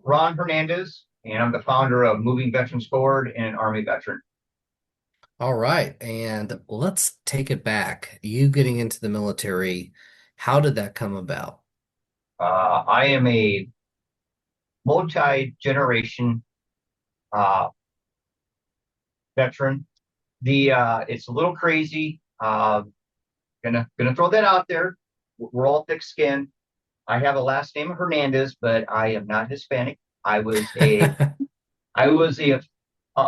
Ron Hernandez, and I'm the founder of Moving Veterans Forward and an Army veteran. All right, and let's take it back. You getting into the military, how did that come about? I am a multi-generation uh, veteran. The It's a little crazy. Gonna throw that out there. We're all thick-skinned. I have a last name of Hernandez, but I am not Hispanic. I was a I was a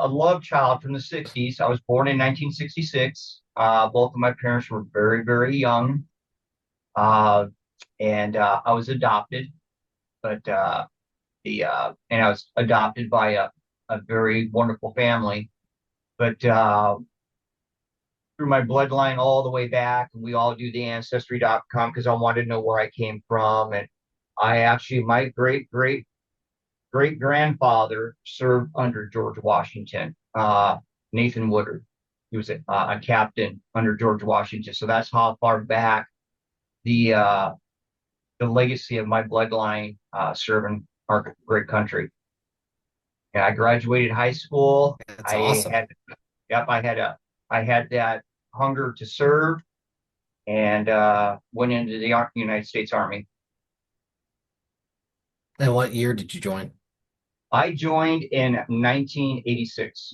love child from the '60s. I was born in 1966. Both of my parents were very, very young. Uh, and I was adopted, but the and I was adopted by a very wonderful family. But through my bloodline all the way back, and we all do the ancestry.com because I wanted to know where I came from. And my great grandfather served under George Washington, Nathan Woodard. He was a captain under George Washington. So that's how far back the uh, the legacy of my bloodline serving our great country. And I graduated high school. That's I awesome. had, yep, I had that hunger to serve and went into the United States Army. And what year did you join? I joined in 1986.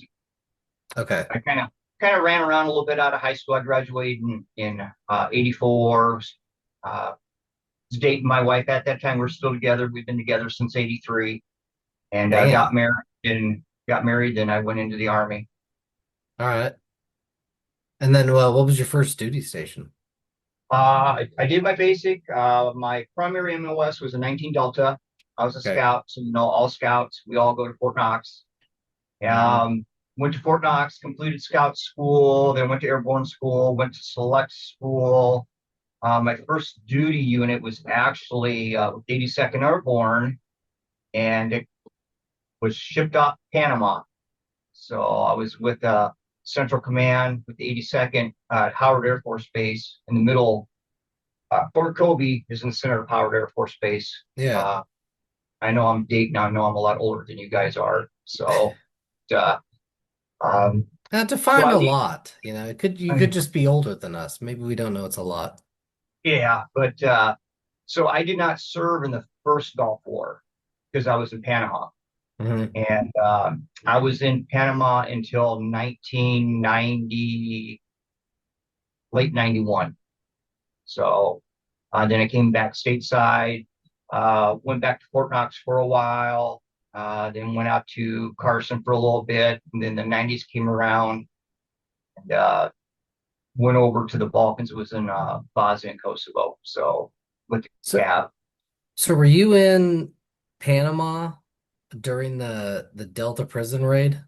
Okay. I kind of ran around a little bit out of high school. I graduated in 84. Was dating my wife at that time. We're still together. We've been together since '83, and Damn. got married. Then I went into the army. All right. And then, what was your first duty station? I did my basic. My primary MOS was a 19 Delta. I was a Okay. scout, so all scouts, we all go to Fort Knox. Hmm. Um, Went to Fort Knox, completed scout school, then went to airborne school, went to select school. My first duty unit was actually 82nd Airborne, and it was shipped off Panama. So I was with Central Command with the 82nd at Howard Air Force Base in the middle. Fort Kobe is in the center of Howard Air Force Base. Yeah. Uh, I know I'm dating. I know I'm a lot older than you guys are. Uh, um, To so find I a leave. lot, you could just be older than us. Maybe we don't know it's a lot. Yeah, but so I did not serve in the first Gulf War because I was in Panama. Hmm. And I was in Panama until 1990, late 91. So then I came back stateside, went back to Fort Knox for a while, then went out to Carson for a little bit. And then the 90s came around and went over to the Balkans. It was in Bosnia and Kosovo. So with the So, cab, so were you in Panama during the Delta prison raid?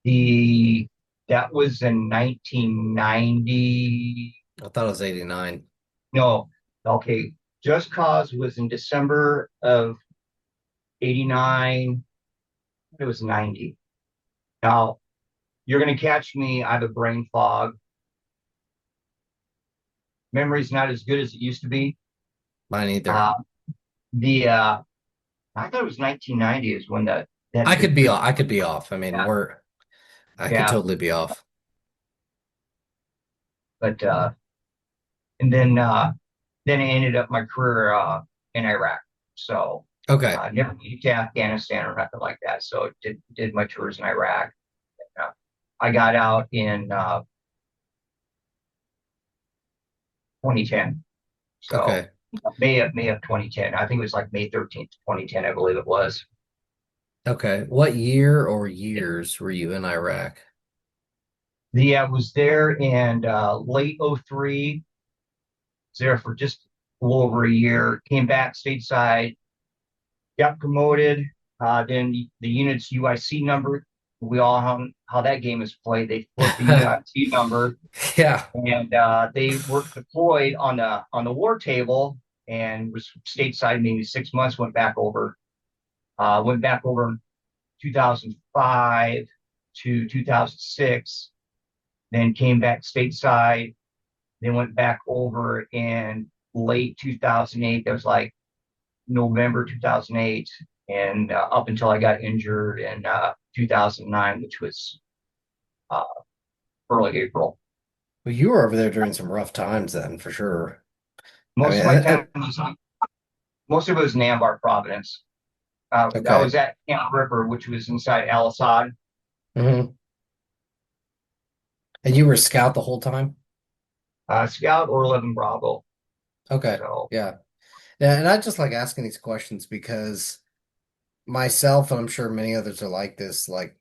the that was in 1990. I thought it was 89. No, okay. Just Cause was in December of '89. It was '90. Now you're going to catch me. I have a brain fog. Memory's not as good as it used to be. Mine either. Uh, the I thought it was 1990 is when that big big I could be off. I mean, yeah I could yeah. totally be off. But and then I ended up my career in Iraq. So Okay. never made it to Afghanistan or nothing like that. So did my tours in Iraq. Uh, I got out in 2010. So Okay. May of 2010. I think it was like May 13th, 2010, I believe it was. Okay. What year or years were you in Iraq? I was there in late '03. Was there for just a little over a year. Came back stateside, got promoted. Then the unit's UIC number. We all know how that game is played. They flip the UIC number, Yeah. and they were deployed on the war table and was stateside maybe 6 months. Went back over in 2005 to 2006. Then came back stateside. Then went back over in late 2008. That was like November 2008. and up until I got injured in 2009, which was uh, early April. Well, you were over there during some rough times then, for sure. I mean, Most of my time was most of it was Nambar, Providence. I okay. was at Camp River, which was inside Al Assad. Hmm. And you were a scout the whole time? Scout or 11 Bravo. Okay. So Yeah. Yeah, and I just like asking these questions because myself, and I'm sure many others are like this, like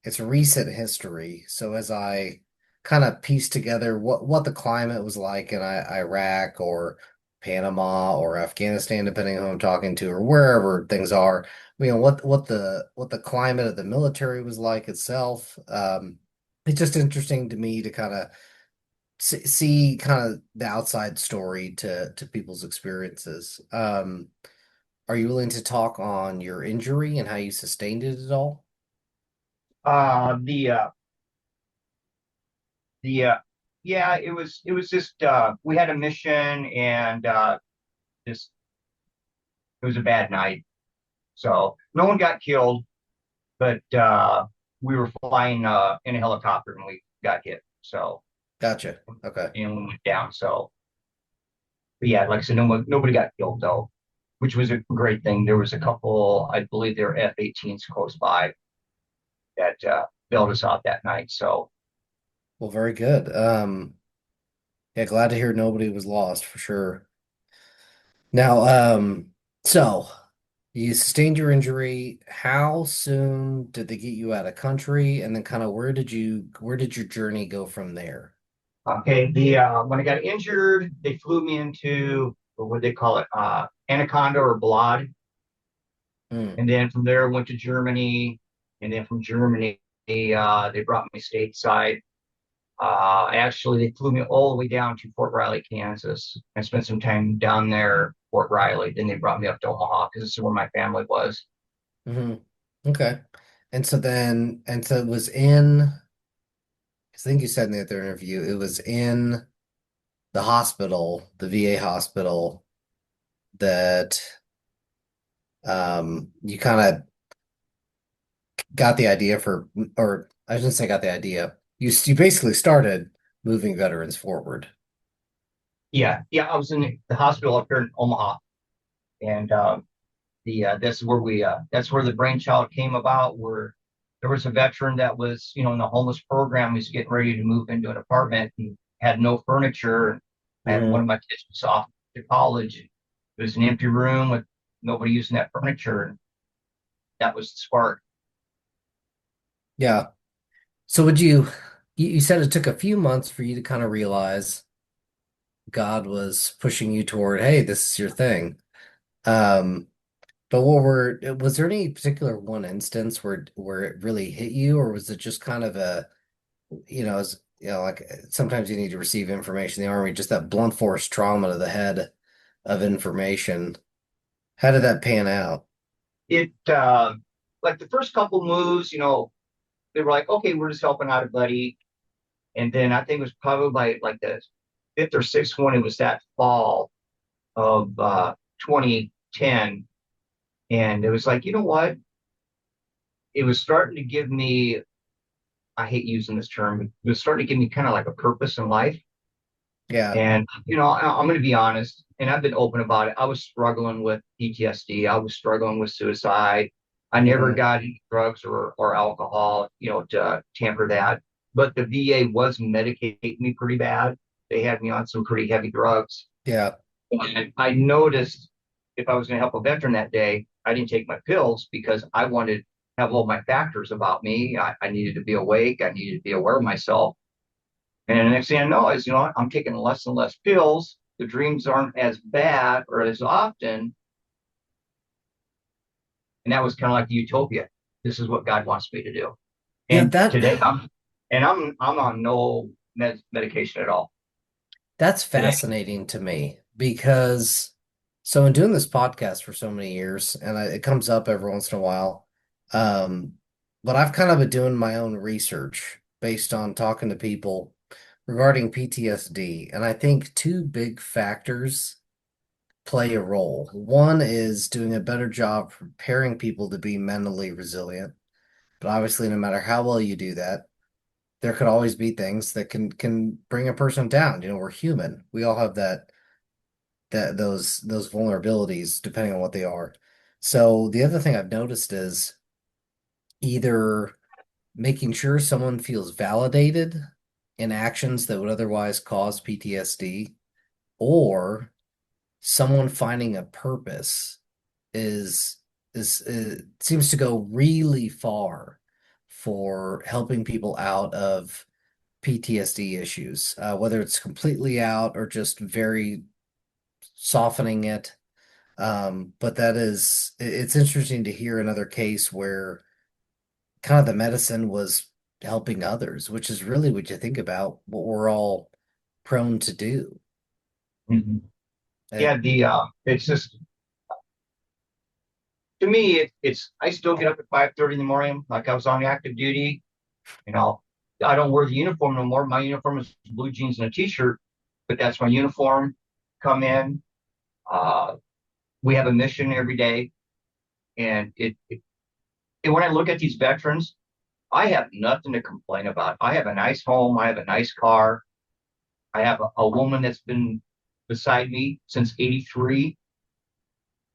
it's recent history. So as I kind of piece together what the climate was like in Iraq or Panama or Afghanistan, depending on who I'm talking to, or wherever things are, what the climate of the military was like itself. It's just interesting to me to kind of see kind of the outside story to people's experiences. Are you willing to talk on your injury and how you sustained it at all? the yeah, it was just we had a mission and just it was a bad night. So no one got killed, but we were flying in a helicopter and we got hit. So Gotcha. Okay. and we went down. So but yeah, like I said, nobody got killed though, which was a great thing. There was a couple, I believe there were F-18s close by that bailed us out that night. So Well, very good. Yeah, glad to hear nobody was lost for sure. Now, so you sustained your injury. How soon did they get you out of country? And then kind of where did your journey go from there? okay, the when I got injured, they flew me into what they call it, Anaconda or Blad, Hmm. and then from there went to Germany, and then from Germany they brought me stateside. Actually, they flew me all the way down to Fort Riley, Kansas. I spent some time down there, Fort Riley. Then they brought me up to Omaha because this is where my family was. Hmm. Okay. And so it was in, I think you said in the other interview, it was in the hospital, the VA hospital, that you kind of got the idea for, or I shouldn't say got the idea. You basically started moving veterans forward. Yeah, yeah. I was in the hospital up here in Omaha, and the that's where we that's where the brainchild came about. Where there was a veteran that was, in the homeless program, was getting ready to move into an apartment and had no furniture. I had one Hmm. of my kids was off to college. It was an empty room with nobody using that furniture, and that was the spark. Yeah. So you said it took a few months for you to kind of realize God was pushing you toward, hey, this is your thing. Um, but was there any particular one instance where it really hit you, or was it just kind of like sometimes you need to receive information in the army, just that blunt force trauma to the head of information. How did that pan out? It like the first couple moves, they were like, okay, we're just helping out a buddy. And then I think it was probably like the fifth or sixth one. It was that fall of 2010, and it was like, you know what? It was starting to give me. I hate using this term, but it was starting to give me kind of like a purpose in life. Yeah. And I'm going to be honest, and I've been open about it. I was struggling with PTSD. I was struggling with suicide. I never Hmm. got any drugs or alcohol, to tamper that. But the VA was medicating me pretty bad. They had me on some pretty heavy drugs. Yeah. And I noticed if I was going to help a veteran that day, I didn't take my pills because I wanted to have all my factors about me. I needed to be awake. I needed to be aware of myself. And the next thing I know is, I'm taking less and less pills. The dreams aren't as bad or as often. And that was kind of like the utopia. This is what God wants me to do. Yeah, And today I'm on no medication at all that's today. fascinating to me because so in doing this podcast for so many years, and it comes up every once in a while, um, but I've kind of been doing my own research based on talking to people regarding PTSD, and I think two big factors play a role. One is doing a better job preparing people to be mentally resilient. But obviously, no matter how well you do that, there could always be things that can bring a person down. We're human. We all have those vulnerabilities depending on what they are. So the other thing I've noticed is either making sure someone feels validated in actions that would otherwise cause PTSD, or someone finding a purpose is seems to go really far for helping people out of PTSD issues, whether it's completely out or just very softening it. But it's interesting to hear another case where kind of the medicine was helping others, which is really what you think about what we're all prone to do. Mhm. Uh, Yeah, it's just to me, it's I still get up at 5:30 in the morning, like I was on active duty. You know, I don't wear the uniform no more. My uniform is blue jeans and a t-shirt, but that's my uniform. Come in. Uh, we have a mission every day, and and when I look at these veterans, I have nothing to complain about. I have a nice home. I have a nice car. I have a woman that's been beside me since '83.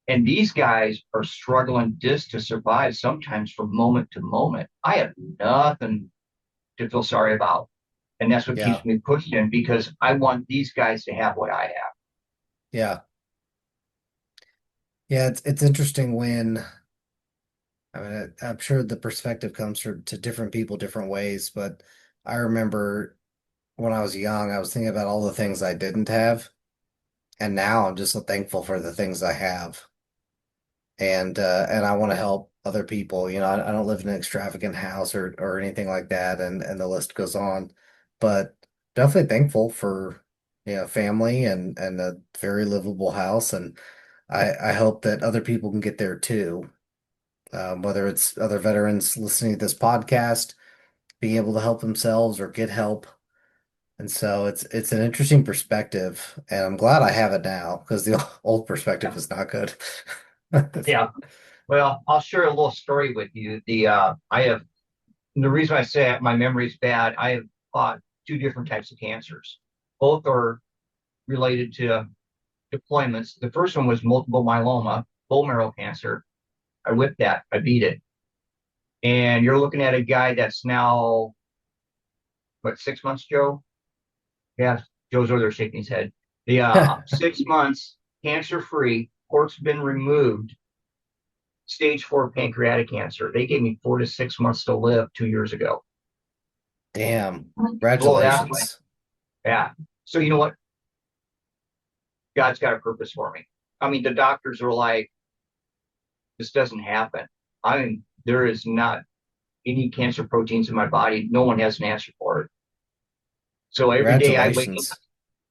And these guys are struggling just to survive sometimes from moment to moment. I have nothing to feel sorry about. And that's what yeah, keeps me pushing because I want these guys to have what I have. yeah, yeah. It's interesting when I mean I'm sure the perspective comes to different people different ways, but I remember when I was young, I was thinking about all the things I didn't have, and now I'm just so thankful for the things I have. And I want to help other people. I don't live in an extravagant house or anything like that, and the list goes on. But definitely thankful for family and a very livable house, and I hope that other people can get there too. Whether it's other veterans listening to this podcast, being able to help themselves or get help. And so it's an interesting perspective, and I'm glad I have it now because the old perspective Yeah. is not good. Yeah. Well, I'll share a little story with you. I have, the reason I say my memory's bad, I have fought two different types of cancers. Both are related to deployments. The first one was multiple myeloma, bone marrow cancer. I whipped that, I beat it. And you're looking at a guy that's now, what, 6 months, Joe? Yeah, Joe's over there shaking his head. The 6 months, cancer free, port's been removed, stage 4 pancreatic cancer. They gave me 4 to 6 months to live 2 years ago. Damn. Blow that way. Congratulations. Yeah. So you know what? God's got a purpose for me. I mean, the doctors are like, this doesn't happen. I mean, there is not any cancer proteins in my body. No one has an answer for it. So every day I wake up, Congratulations.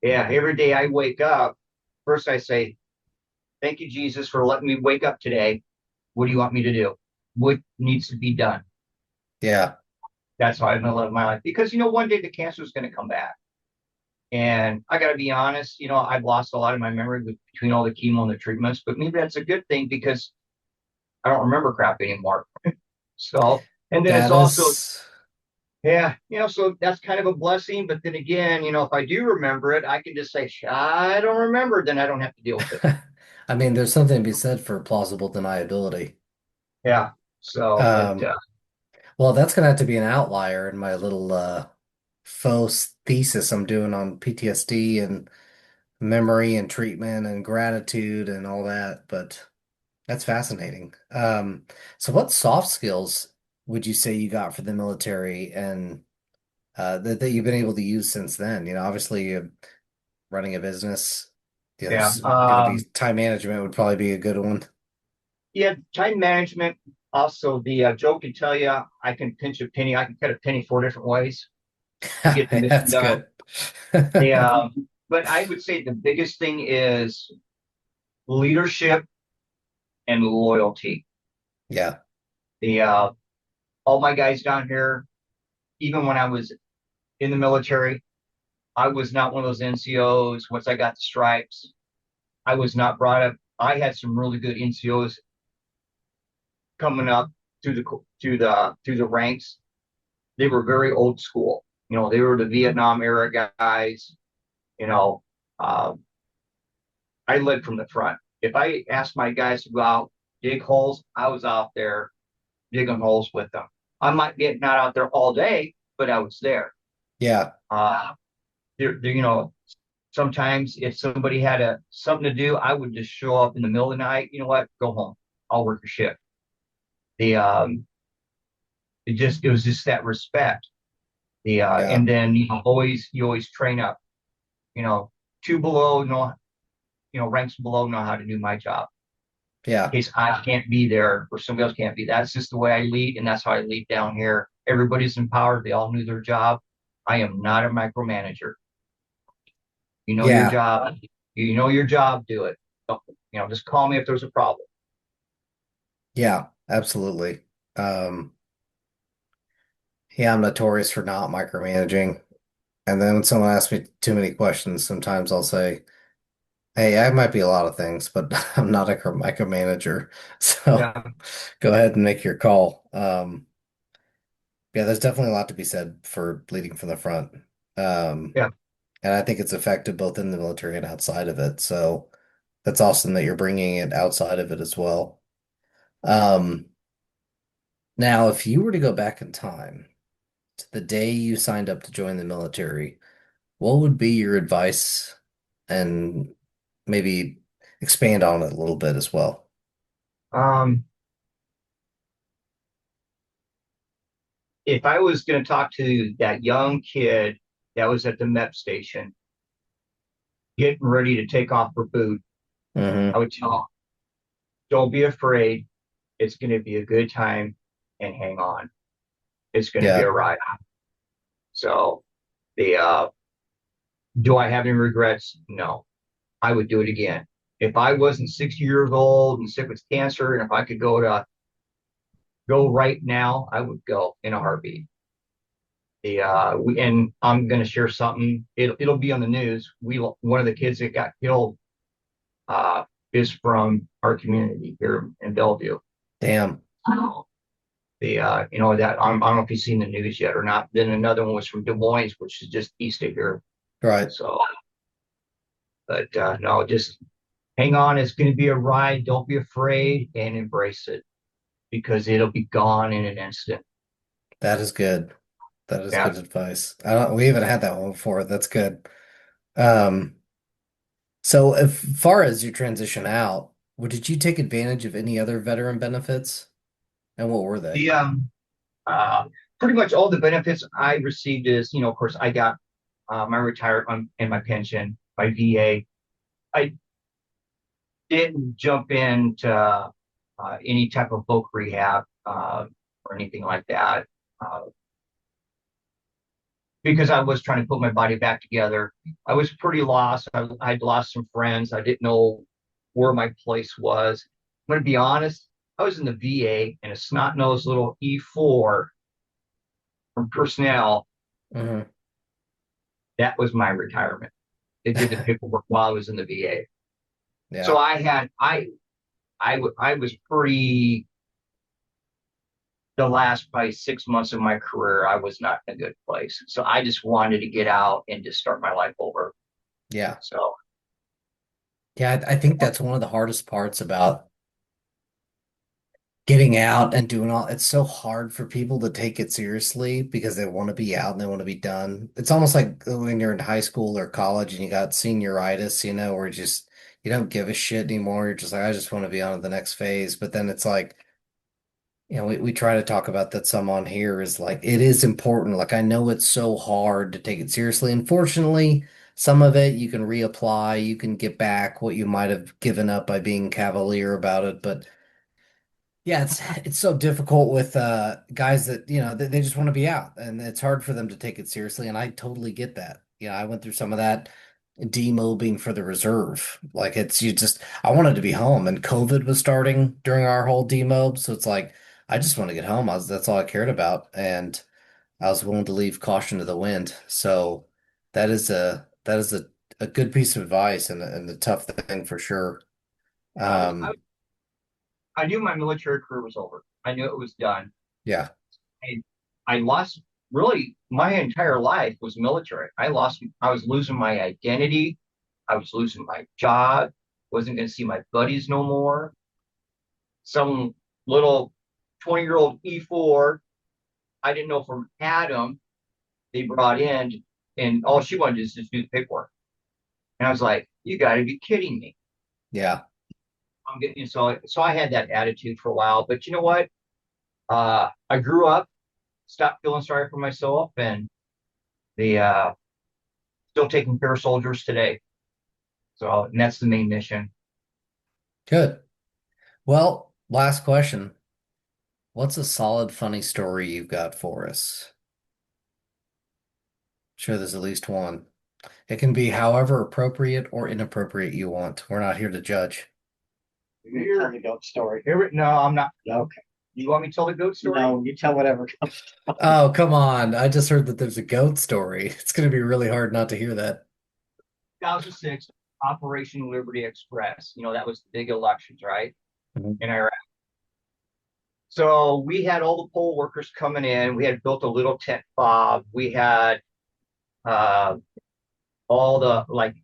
yeah, every day I wake up, first I say, thank you, Jesus, for letting me wake up today. What do you want me to do? What needs to be done? Yeah. That's how I'm gonna live my life. Because one day the cancer is gonna come back. And I gotta be honest, I've lost a lot of my memory between all the chemo and the treatments, but maybe that's a good thing because I don't remember crap anymore. So, and then it's That also, is yeah, so that's kind of a blessing. But then again, if I do remember it, I can just say, I don't remember, then I don't have to deal with it. I mean, there's something to be said for plausible deniability. Yeah. So, but Um, well, that's gonna have to be an outlier in my little faux thesis I'm doing on PTSD and memory and treatment and gratitude and all that, but that's fascinating. So what soft skills would you say you got for the military and that you've been able to use since then? Obviously running a business, yeah. there's going to be time management would probably be a good one. Yeah, time management. Also, the Joe can tell you I can pinch a penny. I can cut a penny 4 different ways to get the mission That's done. good. Yeah, but I would say the biggest thing is leadership and loyalty. Yeah. The All my guys down here, even when I was in the military, I was not one of those NCOs. Once I got the stripes, I was not brought up. I had some really good NCOs coming up through the ranks. They were very old school. They were the Vietnam era guys. You know, uh, I led from the front. If I asked my guys to go out dig holes, I was out there digging holes with them. I might be not out there all day, but I was there. Yeah. Uh, sometimes if somebody had something to do, I would just show up in the middle of the night. You know what? Go home. I'll work a shift. The it was just that respect. Yeah. And then you always train up. You know, two below know ranks below know how to do my job. Yeah. In case I can't be there or somebody else can't be. That's just the way I lead, and that's how I lead down here. Everybody's empowered. They all knew their job. I am not a micromanager. You know your Yeah. job. You know your job. Do it. Just call me if there's a problem. Yeah. Absolutely. Um, yeah, I'm notorious for not micromanaging. And then when someone asks me too many questions, sometimes I'll say, hey, I might be a lot of things, but I'm not a micromanager. So Yeah, go ahead and make your call. Yeah, there's definitely a lot to be said for leading from the front. Um, yeah. and I think it's effective both in the military and outside of it. So that's awesome that you're bringing it outside of it as well. Um, Now, if you were to go back in time to the day you signed up to join the military, what would be your advice and maybe expand on it a little bit as well? Um, if I was going to talk to that young kid that was at the MEP station getting ready to take off for boot, I Hmm. would tell him, don't be afraid. It's going to be a good time and hang on. It's going to be a Yeah, ride. So the do I have any regrets? No. I would do it again. If I wasn't 60 years old and sick with cancer, and if I could go right now, I would go in a heartbeat. And I'm going to share something. It'll be on the news. One of the kids that got killed uh, is from our community here in Bellevue. damn. That I don't know if you've seen the news yet or not. Then another one was from Des Moines, which is just east of here. Right. So, but no, just hang on. It's going to be a ride. Don't be afraid and embrace it because it'll be gone in an instant. That is good. That is Yeah. good advice. We haven't had that one before. That's good. Um, so as far as your transition out, did you take advantage of any other veteran benefits? And what were they? The uh, Pretty much all the benefits I received is, of course, I got my retirement and my pension, my VA. I didn't jump into any type of voc rehab or anything like that uh, because I was trying to put my body back together. I was pretty lost. I'd lost some friends. I didn't know where my place was. I'm going to be honest. I was in the VA and a snot-nosed little E4 from personnel. Hmm. That was my retirement. They did the paperwork while I was in the VA. So Yeah, I was pretty the last probably 6 months of my career, I was not in a good place. So I just wanted to get out and just start my life over. yeah, So yeah. I think that's one of the hardest parts about getting out and doing all. It's so hard for people to take it seriously because they want to be out and they want to be done. It's almost like when you're in high school or college and you got senioritis, where you don't give a shit anymore. You're just like, I just want to be on to the next phase. But then it's like, we try to talk about that some on here is like it is important. Like I know it's so hard to take it seriously. Unfortunately, some of it you can reapply, you can get back what you might have given up by being cavalier about it. But yeah, it's so difficult with guys that, they just want to be out and it's hard for them to take it seriously. And I totally get that. I went through some of that demobing for the reserve. Like I wanted to be home and COVID was starting during our whole demob. So it's like, I just want to get home. That's all I cared about. And I was willing to leave caution to the wind. So that is a a good piece of advice and a tough thing for sure. I, Um, I knew my military career was over. I knew it was done. yeah, I, I lost really my entire life was military. I was losing my identity. I was losing my job. Wasn't going to see my buddies no more. Some little 20-year-old E4, I didn't know from Adam, they brought in, and all she wanted to do is just do the paperwork. And I was like, you got to be kidding me. yeah. I'm getting so I had that attitude for a while, but you know what? I grew up, stopped feeling sorry for myself, and the still taking care of soldiers today. So, and that's the main mission. Good. Well, last question. What's a solid, funny story you've got for us? Sure, there's at least one. It can be however appropriate or inappropriate you want. We're not here to judge. You tell the goat story. No, I'm not. Okay. You want me to tell the goat story? No, you tell whatever comes. Oh, come on. I just heard that there's a goat story. It's going to be really hard not to hear that. 2006, Operation Liberty Express. That was the big elections, right? Mhm. In Iraq. So we had all the poll workers coming in. We had built a little tent fob. We had uh, all the like.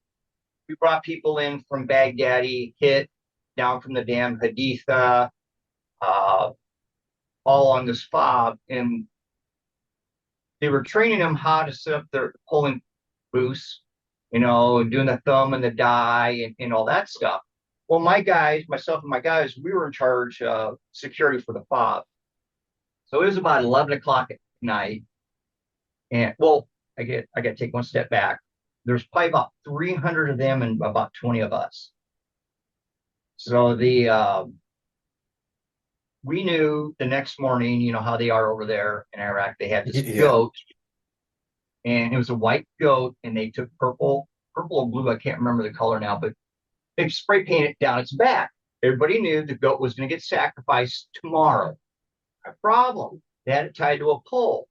We brought people in from Baghdadi, hit down from the dam Haditha, uh, all on this fob, and they were training them how to set up their polling booths, doing the thumb and the die and all that stuff. Well, my guys, myself and my guys, we were in charge of security for the fob. So it was about 11 o'clock at night. And well, I get to take one step back. There's probably about 300 of them and about 20 of us. So we knew the next morning, how they are over there in Iraq. They had this Yeah. goat, and it was a white goat, and they took purple or blue. I can't remember the color now, but they spray painted it down its back. Everybody knew the goat was going to get sacrificed tomorrow. A problem. They had it tied to a pole.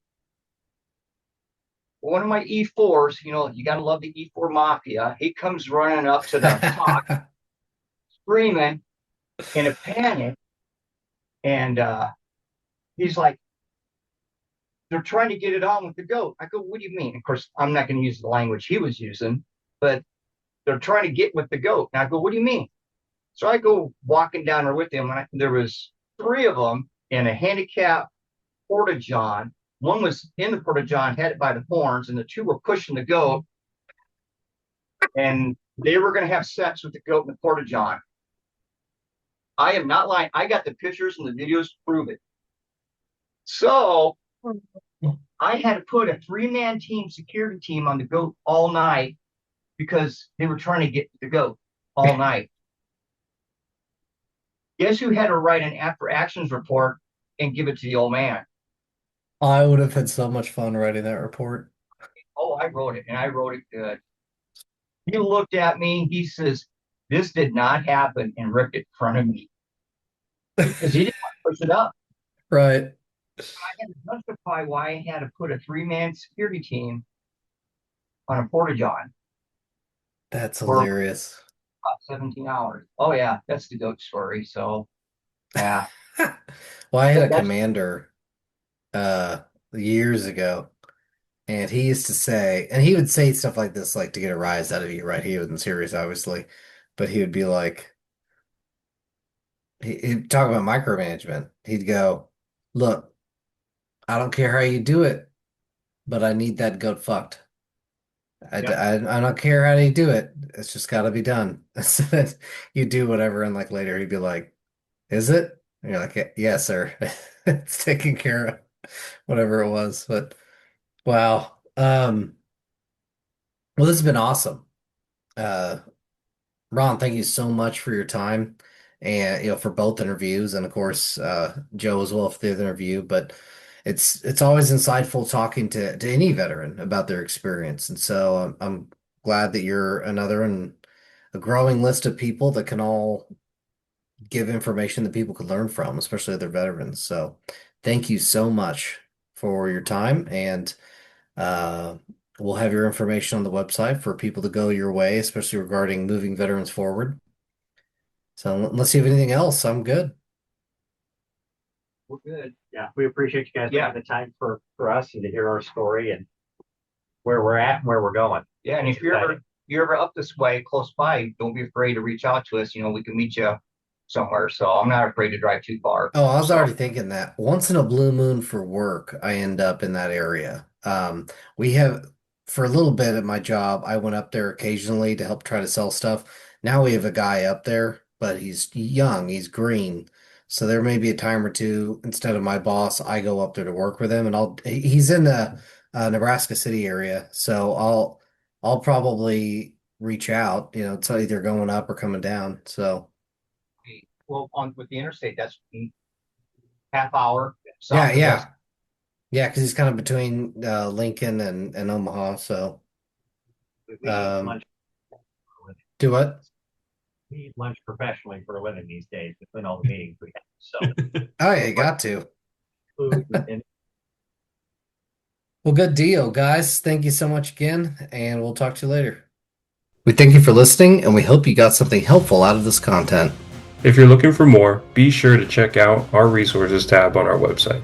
One of my E4s, you got to love the E4 mafia. He comes running up to the top, screaming in a panic, and he's like, "They're trying to get it on with the goat." I go, "What do you mean?" Of course, I'm not going to use the language he was using, but they're trying to get with the goat. And I go, "What do you mean?" So I go walking down there with him, and there was three of them in a handicap porta john. One was in the porta john, had it by the horns, and the two were pushing the goat, and they were going to have sex with the goat in the porta john. I am not lying. I got the pictures and the videos to prove it. So I had to put a three-man team, security team on the goat all night because they were trying to get the goat all night. Guess who had to write an after actions report and give it to the old man? I would have had so much fun writing that report. Oh, I wrote it, and I wrote it good. He looked at me. He says, "This did not happen," and ripped it in front of me because he didn't want to push it up. Right. I had to justify why I had to put a three-man security team on a porta john That's for about hilarious. 17 hours. Oh yeah, that's the goat story. So yeah, Well, I had a that's commander uh years ago, and he used to say, and he would say stuff like this, like to get a rise out of you, right? He wasn't serious, obviously, but he would be like, he'd talk about micromanagement. He'd go, "Look, I don't care how you do it, but I need that goat fucked. yep, I don't care how you do it. It's just got to be done." So that you do whatever, and like later he'd be like, "Is it?" And you're like, "Yes, sir. It's taken care of." Whatever it was, but wow. Well, this has been awesome. Uh, Ron, thank you so much for your time and for both interviews and of course Joe as well for the other interview. But it's always insightful talking to any veteran about their experience. And so I'm glad that you're another in a growing list of people that can all give information that people could learn from, especially other veterans. So thank you so much for your time and uh We'll have your information on the website for people to go your way, especially regarding moving veterans forward. So unless you have anything else, I'm good. We're good. Yeah, we appreciate you guys Yeah. taking the time for us and to hear our story and where we're at and where we're going. Yeah, and if you're ever up this way, close by, don't be afraid to reach out to us. We can meet you somewhere. So I'm not afraid to drive too far. Oh, I was So, already thinking that. Once in a blue moon for work, I end up in that area. We have, for a little bit at my job, I went up there occasionally to help try to sell stuff. Now we have a guy up there, but he's young, he's green. So there may be a time or two, instead of my boss, I go up there to work with him, and he's in the Nebraska City area. So I'll probably reach out, it's either going up or coming down. So well, on with the interstate, that's half hour yeah, south of yeah. us. Yeah, because he's kind of between Lincoln and Omaha. So We eat Um, lunch, do what? we eat lunch professionally for a living these days between all the meetings we have. So Oh yeah, you got to. food and Well, good deal, guys. Thank you so much again, and we'll talk to you later. We thank you for listening, and we hope you got something helpful out of this content. If you're looking for more, be sure to check out our resources tab on our website.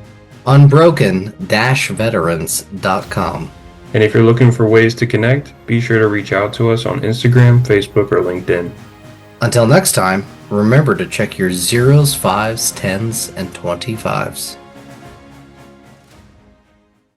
Unbroken-veterans.com. And if you're looking for ways to connect, be sure to reach out to us on Instagram, Facebook, or LinkedIn. Until next time, remember to check your zeros, fives, tens, and 25s.